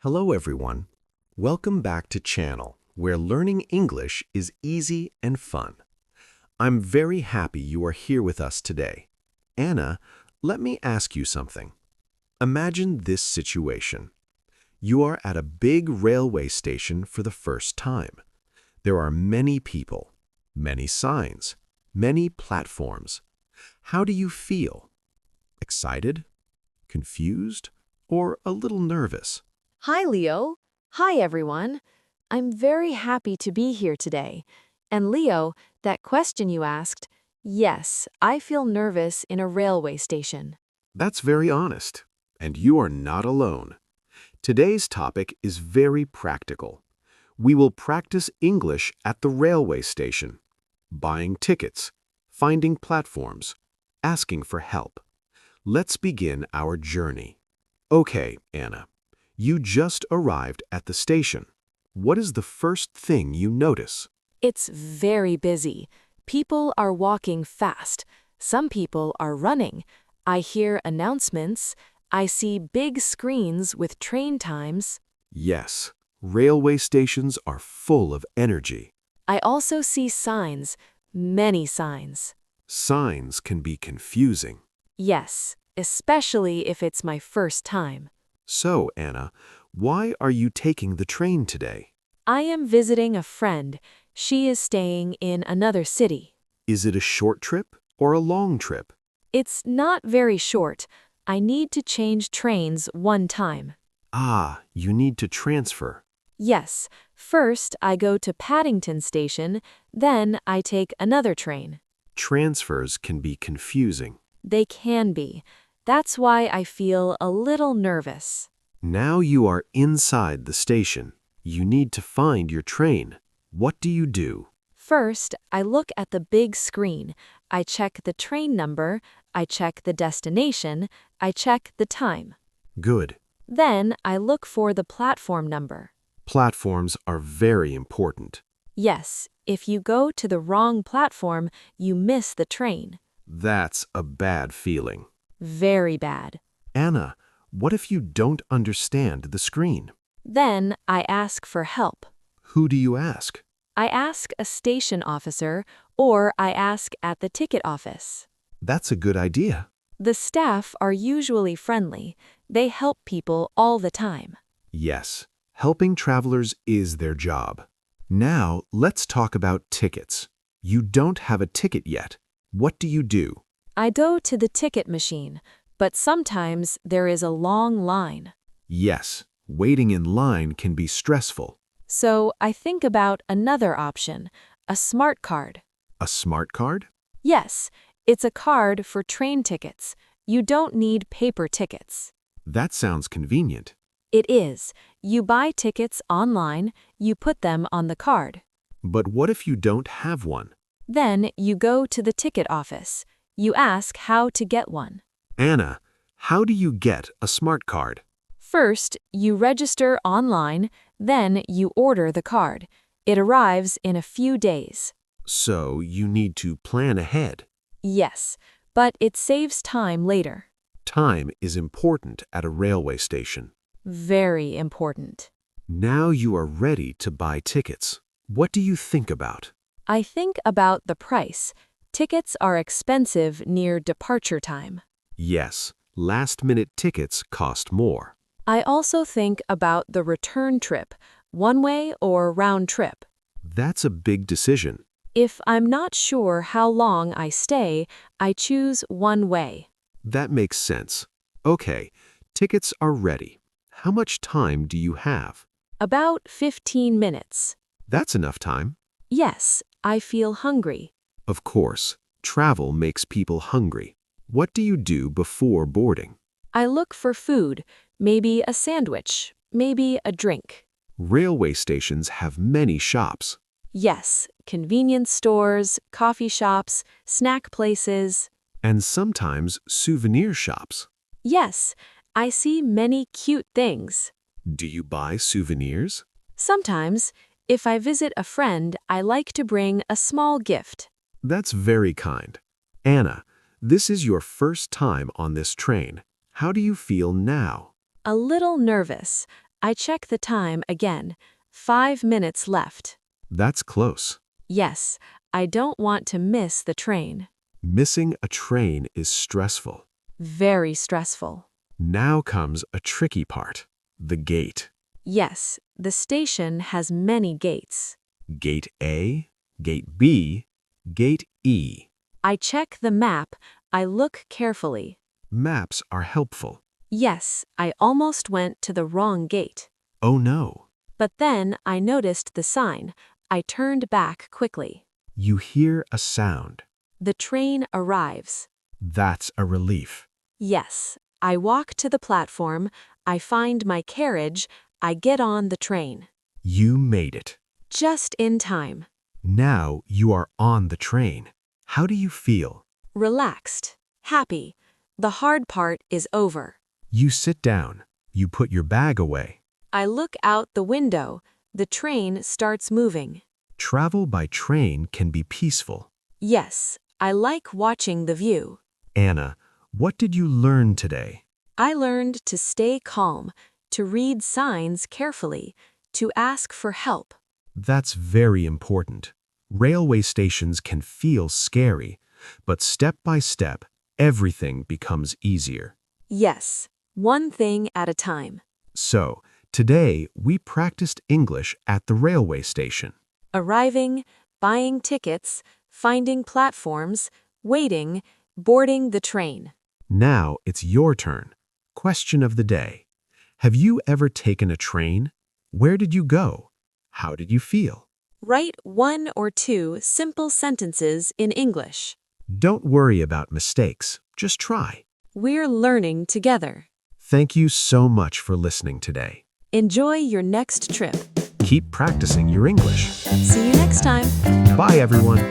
Hello everyone. Welcome back to channel where learning English is easy and fun. I'm very happy you are here with us today. Anna, let me ask you something. Imagine this situation. You are at a big railway station for the first time. There are many people, many signs, many platforms. How do you feel? Excited? Confused? Or a little nervous? Hi, Leo. Hi, everyone. I'm very happy to be here today. And Leo, that question you asked, yes, I feel nervous in a railway station. That's very honest, and you are not alone. Today's topic is very practical. We will practice English at the railway station, buying tickets, finding platforms, asking for help. Let's begin our journey. Okay, Anna, you just arrived at the station. What is the first thing you notice? It's very busy. People are walking fast. Some people are running. I hear announcements. I see big screens with train times. Yes, railway stations are full of energy. I also see signs, many signs. Signs can be confusing. Yes, especially if it's my first time. So, Anna, why are you taking the train today? I am visiting a friend. She is staying in another city. Is it a short trip or a long trip? It's not very short. I need to change trains one time. Ah, you need to transfer. Yes, first I go to Paddington Station, then I take another train. Transfers can be confusing. They can be. That's why I feel a little nervous. Now you are inside the station. You need to find your train. What do you do? First, I look at the big screen. I check the train number, I check the destination, I check the time. Good. Then I look for the platform number. Platforms are very important. Yes, if you go to the wrong platform, you miss the train. That's a bad feeling. Very bad. Anna, what if you don't understand the screen? Then I ask for help. Who do you ask? I ask a station officer or I ask at the ticket office. That's a good idea. The staff are usually friendly. They help people all the time. Yes, helping travelers is their job. Now, let's talk about tickets. You don't have a ticket yet. What do you do? I go to the ticket machine, but sometimes there is a long line. Yes, waiting in line can be stressful. So I think about another option, a smart card. A smart card? Yes, it's a card for train tickets. You don't need paper tickets. That sounds convenient. It is. You buy tickets online, you put them on the card. But what if you don't have one? Then you go to the ticket office. You ask how to get one. Anna, how do you get a smart card? First, you register online, then you order the card. It arrives in a few days. So you need to plan ahead. Yes, but it saves time later. Time is important at a railway station. Very important. Now you are ready to buy tickets. What do you think about? I think about the price. Tickets are expensive near departure time. Yes, last-minute tickets cost more. I also think about the return trip, one-way or round trip. That's a big decision. If I'm not sure how long I stay, I choose one way. That makes sense. Okay, tickets are ready. How much time do you have? About 15 minutes. That's enough time. Yes, I feel hungry. Of course, travel makes people hungry. What do you do before boarding? I look for food, maybe a sandwich, maybe a drink. Railway stations have many shops. Yes, convenience stores, coffee shops, snack places. And sometimes souvenir shops. Yes, I see many cute things. Do you buy souvenirs? Sometimes, if I visit a friend, I like to bring a small gift. That's very kind. Anna, this is your first time on this train. How do you feel now? A little nervous. I check the time again. 5 minutes left. That's close. Yes, I don't want to miss the train. Missing a train is stressful. Very stressful. Now comes a tricky part, the gate. Yes, the station has many gates. Gate A, Gate B, Gate E. I check the map. I look carefully. Maps are helpful. Yes, I almost went to the wrong gate. Oh no. But then I noticed the sign. I turned back quickly. You hear a sound. The train arrives. That's a relief. Yes, I walk to the platform. I find my carriage. I get on the train. You made it. Just in time. Now you are on the train. How do you feel? Relaxed. Happy. The hard part is over. You sit down. You put your bag away. I look out the window. The train starts moving. Travel by train can be peaceful. Yes, I like watching the view. Anna, what did you learn today? I learned to stay calm, to read signs carefully, to ask for help. That's very important. Railway stations can feel scary, but step by step, everything becomes easier. Yes, one thing at a time. So, today we practiced English at the railway station. Arriving, buying tickets, finding platforms, waiting, boarding the train. Now it's your turn. Question of the day. Have you ever taken a train? Where did you go? How did you feel? Write 1 or 2 simple sentences in English. Don't worry about mistakes. Just try. We're learning together. Thank you so much for listening today. Enjoy your next trip. Keep practicing your English. See you next time. Bye, everyone.